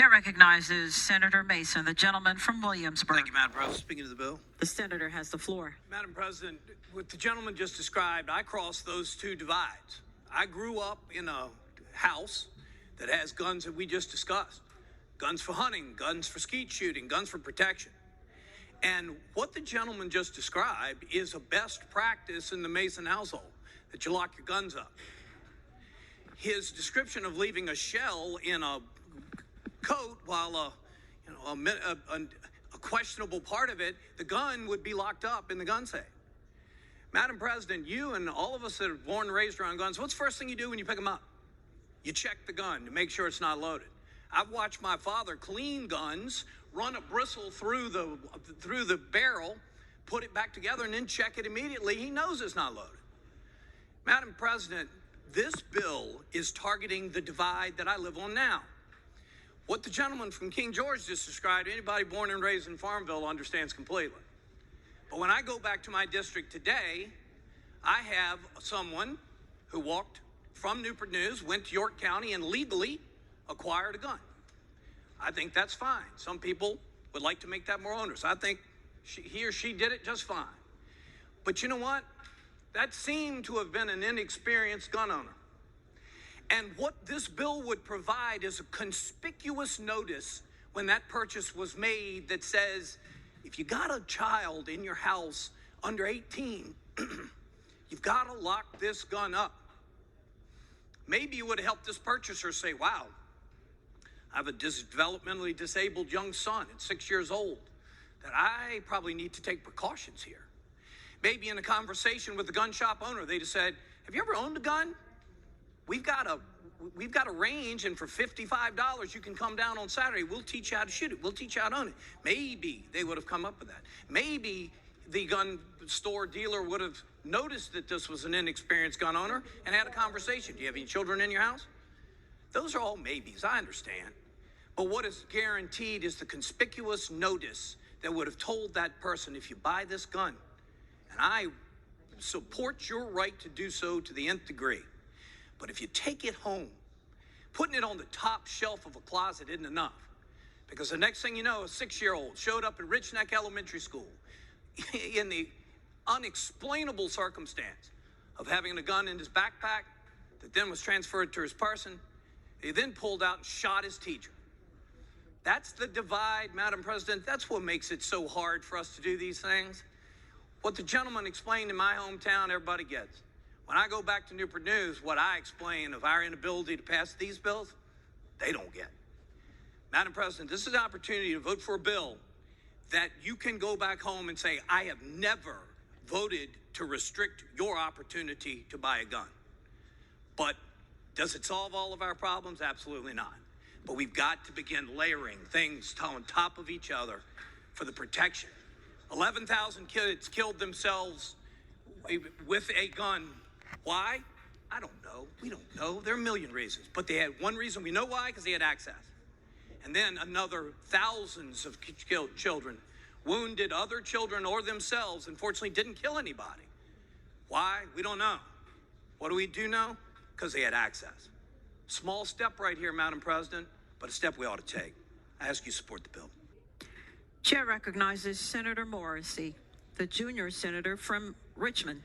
Chair recognizes Senator Mason, the gentleman from Williamsburg. Thank you, Madam President. Speaking to the bill. The senator has the floor. Madam President, what the gentleman just described, I crossed those two divides. I grew up in a house that has guns that we just discussed. Guns for hunting, guns for skeet shooting, guns for protection. And what the gentleman just described is a best practice in the Mason household, that you lock your guns up. His description of leaving a shell in a coat while a questionable part of it, the gun would be locked up in the gun safe. Madam President, you and all of us that are born and raised around guns, what's the first thing you do when you pick them up? You check the gun to make sure it's not loaded. I've watched my father clean guns, run a bristle through the barrel, put it back together, and then check it immediately. He knows it's not loaded. Madam President, this bill is targeting the divide that I live on now. What the gentleman from King George just described, anybody born and raised in Farmville understands completely. But when I go back to my district today, I have someone who walked from Newport News, went to York County, and legally acquired a gun. I think that's fine. Some people would like to make that more onerous. I think he or she did it just fine. But you know what? That seemed to have been an inexperienced gun owner. And what this bill would provide is a conspicuous notice when that purchase was made that says, if you got a child in your house under 18, you've got to lock this gun up. Maybe you would have helped this purchaser say, wow, I have a developmentally disabled young son at 6 years old that I probably need to take precautions here. Maybe in a conversation with the gun shop owner, they just said, have you ever owned a gun? We've got a range, and for $55, you can come down on Saturday. We'll teach you how to shoot it. We'll teach you how to own it. Maybe they would have come up with that. Maybe the gun store dealer would have noticed that this was an inexperienced gun owner and had a conversation. Do you have any children in your house? Those are all maybes, I understand. But what is guaranteed is the conspicuous notice that would have told that person, if you buy this gun, and I support your right to do so to the nth degree, but if you take it home, putting it on the top shelf of a closet isn't enough. Because the next thing you know, a 6-year-old showed up at Rich Neck Elementary School in the unexplainable circumstance of having a gun in his backpack that then was transferred to his person. He then pulled out and shot his teacher. That's the divide, Madam President. That's what makes it so hard for us to do these things. What the gentleman explained in my hometown, everybody gets. When I go back to Newport News, what I explain of our inability to pass these bills, they don't get. Madam President, this is an opportunity to vote for a bill that you can go back home and say, I have never voted to restrict your opportunity to buy a gun. But does it solve all of our problems? Absolutely not. But we've got to begin layering things on top of each other for the protection. 11,000 kids killed themselves with a gun. Why? I don't know. We don't know. There are a million reasons. But they had one reason. We know why, because they had access. And then another thousands of killed children, wounded other children or themselves, unfortunately didn't kill anybody. Why? We don't know. What do we do know? Because they had access. Small step right here, Madam President, but a step we ought to take. I ask you to support the bill. Chair recognizes Senator Morrissey, the junior senator from Richmond.